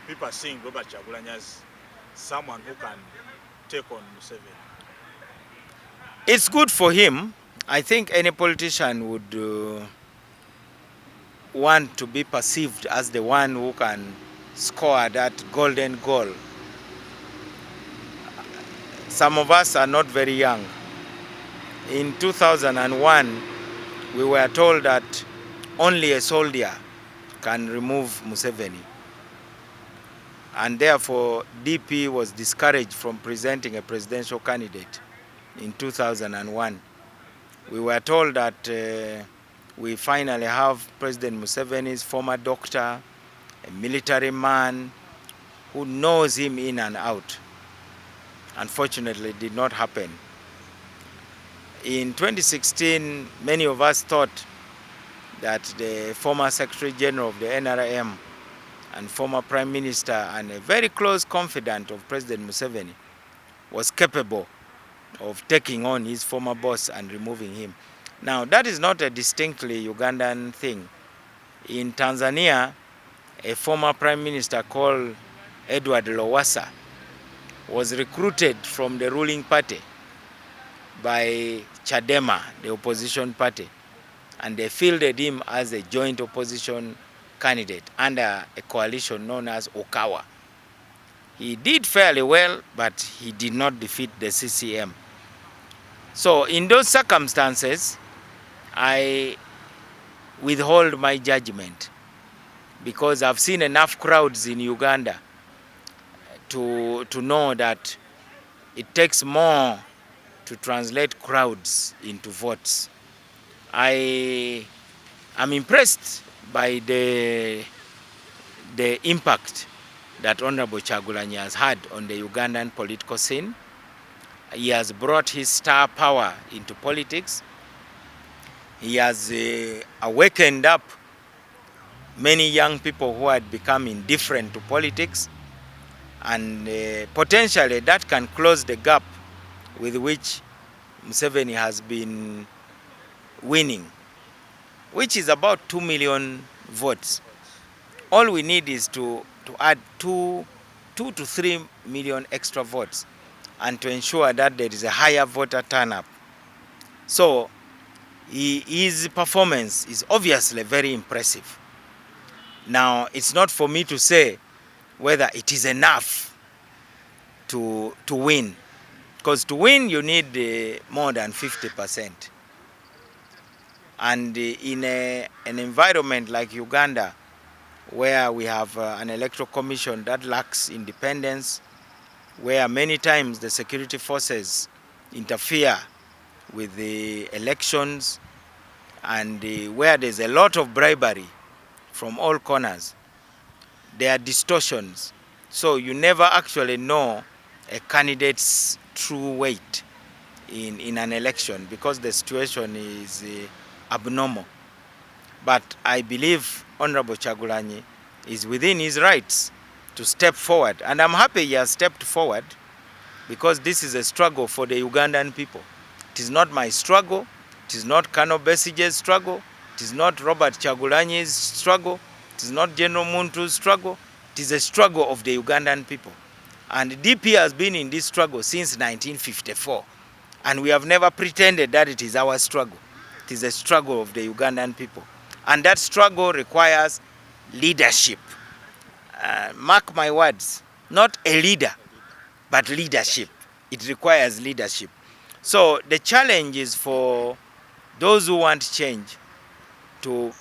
people are seeing Robert Chagulanyi as someone who can take on Museveni? It's good for him. I think any politician would want to be perceived as the one who can score that golden goal. Some of us are not very young. In 2001, we were told that only a soldier can remove Museveni. And therefore, DP was discouraged from presenting a presidential candidate in 2001. We were told that we finally have President Museveni's former doctor, a military man who knows him in and out. Unfortunately, it did not happen. In 2016, many of us thought that the former Secretary General of the NRM and former Prime Minister and a very close confidant of President Museveni was capable of taking on his former boss and removing him. Now, that is not a distinctly Ugandan thing. In Tanzania, a former Prime Minister called Edward Lowassa was recruited from the ruling party by Chadema, the opposition party, and they fielded him as a joint opposition candidate under a coalition known as Okawa. He did fairly well, but he did not defeat the CCM. So in those circumstances, I withhold my judgment because I've seen enough crowds in Uganda to know that it takes more to translate crowds into votes. I am impressed by the impact that Honorable Chagulanyi has had on the Ugandan political scene. He has brought his star power into politics. He has awakened up many young people who had become indifferent to politics, and potentially that can close the gap with which Museveni has been winning, which is about 2 million votes. All we need is to add 2 to 3 million extra votes and to ensure that there is a higher voter turnout. So his performance is obviously very impressive. Now, it's not for me to say whether it is enough to win, because to win you need more than 50%. And in an environment like Uganda, where we have an electoral commission that lacks independence, where many times the security forces interfere with the elections, and where there's a lot of bribery from all corners, there are distortions. So you never actually know a candidate's true weight in an election because the situation is abnormal. But I believe Honorable Chagulanyi is within his rights to step forward. And I'm happy he has stepped forward because this is a struggle for the Ugandan people. It is not my struggle. It is not Kano Besige's struggle. It is not Robert Chagulanyi's struggle. It is not General Muntu's struggle. It is a struggle of the Ugandan people. And DP has been in this struggle since 1954. And we have never pretended that it is our struggle. It is a struggle of the Ugandan people. And that struggle requires leadership. Mark my words, not a leader, but leadership. It requires leadership. So the challenge is for those who want change to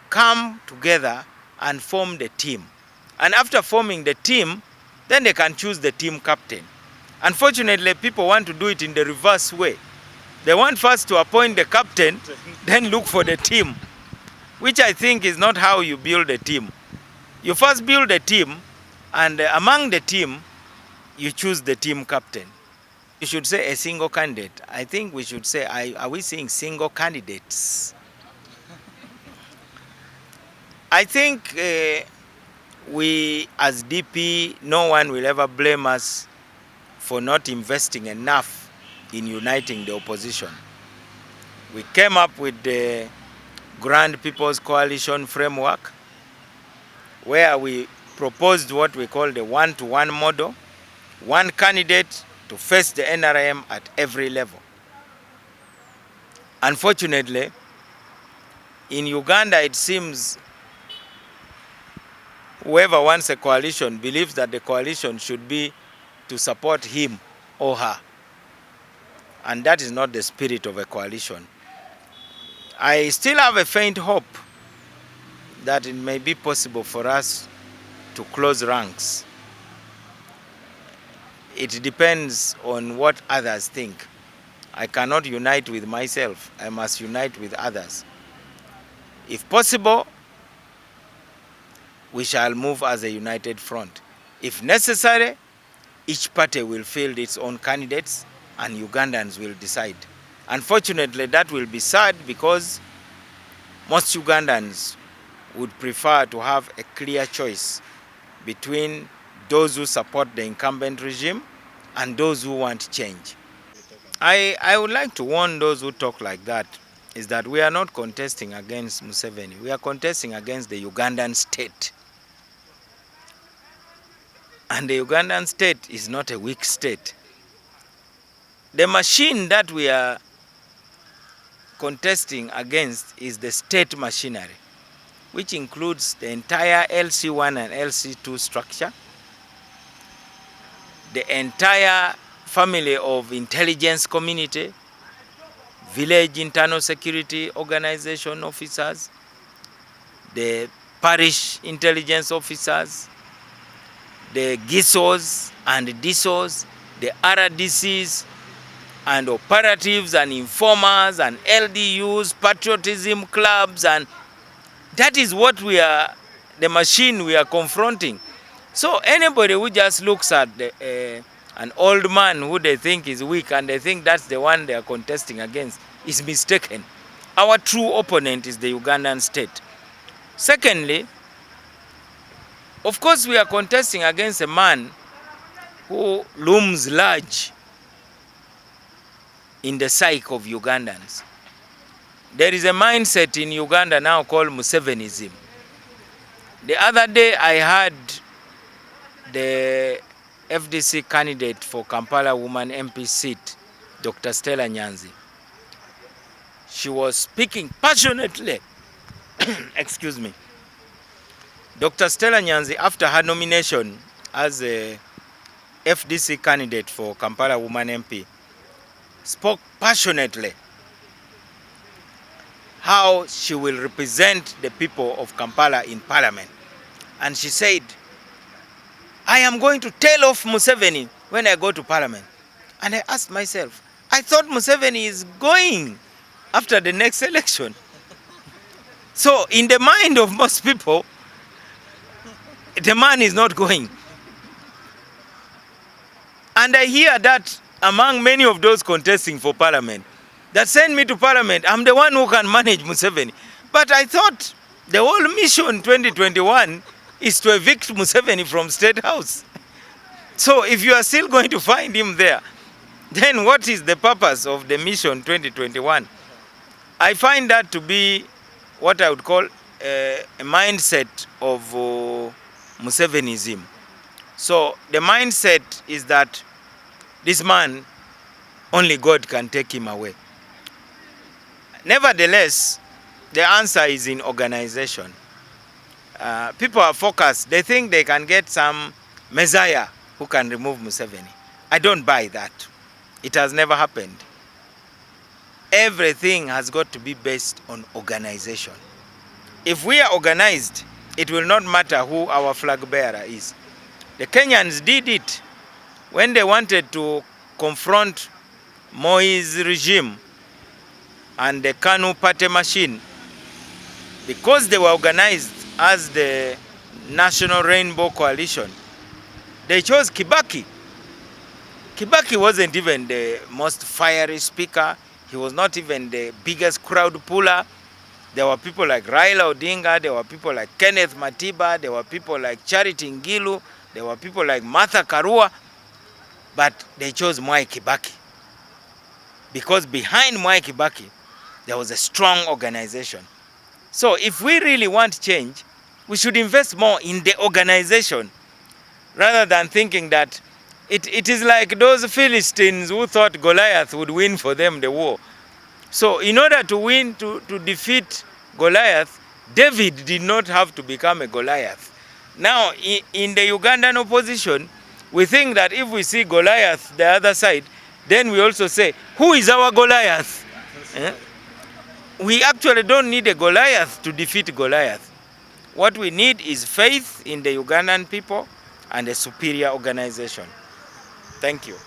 come together and form the team. And after forming the team, then they can choose the team captain. Unfortunately, people want to do it in the reverse way. They want first to appoint the captain, then look for the team, which I think is not how you build a team. You first build a team, and among the team, you choose the team captain. You should say a single candidate. I think we should say, are we seeing single candidates? I think we as DP, no one will ever blame us for not investing enough in uniting the opposition. We came up with the Grand People's Coalition framework, where we proposed what we call the one-to-one model, one candidate to face the NRM at every level. Unfortunately, in Uganda, it seems whoever wants a coalition believes that the coalition should be to support him or her. And that is not the spirit of a coalition. I still have a faint hope that it may be possible for us to close ranks. It depends on what others think. I cannot unite with myself. I must unite with others. If possible, we shall move as a united front. If necessary, each party will field its own candidates and Ugandans will decide. Unfortunately, that will be sad because most Ugandans would prefer to have a clear choice between those who support the incumbent regime and those who want change. I would like to warn those who talk like that is that we are not contesting against Museveni. We are contesting against the Ugandan state. And the Ugandan state is not a weak state. The machine that we are contesting against is the state machinery, which includes the entire LC1 and LC2 structure, the entire family of intelligence community, village internal security organization officers, the parish intelligence officers, the GISOs and DISOs, the RDCs, and operatives and informers and LDUs, patriotism clubs, and that is what we are, the machine we are confronting. So anybody who just looks at an old man who they think is weak and they think that's the one they are contesting against is mistaken. Our true opponent is the Ugandan state. Secondly, of course we are contesting against a man who looms large in the psyche of Ugandans. There is a mindset in Uganda now called Musevenism. The other day I heard the FDC candidate for Kampala Woman MP seat, Dr. Stella Nyanzi. She was speaking passionately. Excuse me. Dr. Stella Nyanzi, after her nomination as a FDC candidate for Kampala Woman MP, spoke passionately how she will represent the people of Kampala in Parliament. And she said, I am going to tail off Museveni when I go to Parliament. And I asked myself, I thought Museveni is going after the next election. So in the mind of most people, the man is not going. And I hear that among many of those contesting for Parliament, that send me to Parliament, I'm the one who can manage Museveni. But I thought the whole mission 2021 is to evict Museveni from State House. So if you are still going to find him there, then what is the purpose of the mission 2021? I find that to be what I would call a mindset of Musevenism. So the mindset is that this man, only God can take him away. Nevertheless, the answer is in organization. People are focused. They think they can get some messiah who can remove Museveni. I don't buy that. It has never happened. Everything has got to be based on organization. If we are organized, it will not matter who our flag bearer is. The Kenyans did it when they wanted to confront Moi's regime and the KANU party machine. Because they were organized as the National Rainbow Coalition, they chose Kibaki. Kibaki wasn't even the most fiery speaker. He was not even the biggest crowd puller. There were people like Raila Odinga, there were people like Kenneth Matiba, there were people like Charity Ngilu, there were people like Martha Karua, but they chose Mwai Kibaki. Because behind Mwai Kibaki, there was a strong organization. So if we really want change, We should invest more in the organization rather than thinking that it is like those Philistines who thought Goliath would win for them the war. So in order to win, to defeat Goliath, David did not have to become a Goliath. Now, in the Ugandan opposition, we think that if we see Goliath the other side, then we also say, who is our Goliath? We actually don't need a Goliath to defeat Goliath. What we need is faith in the Ugandan people and a superior organization. Thank you.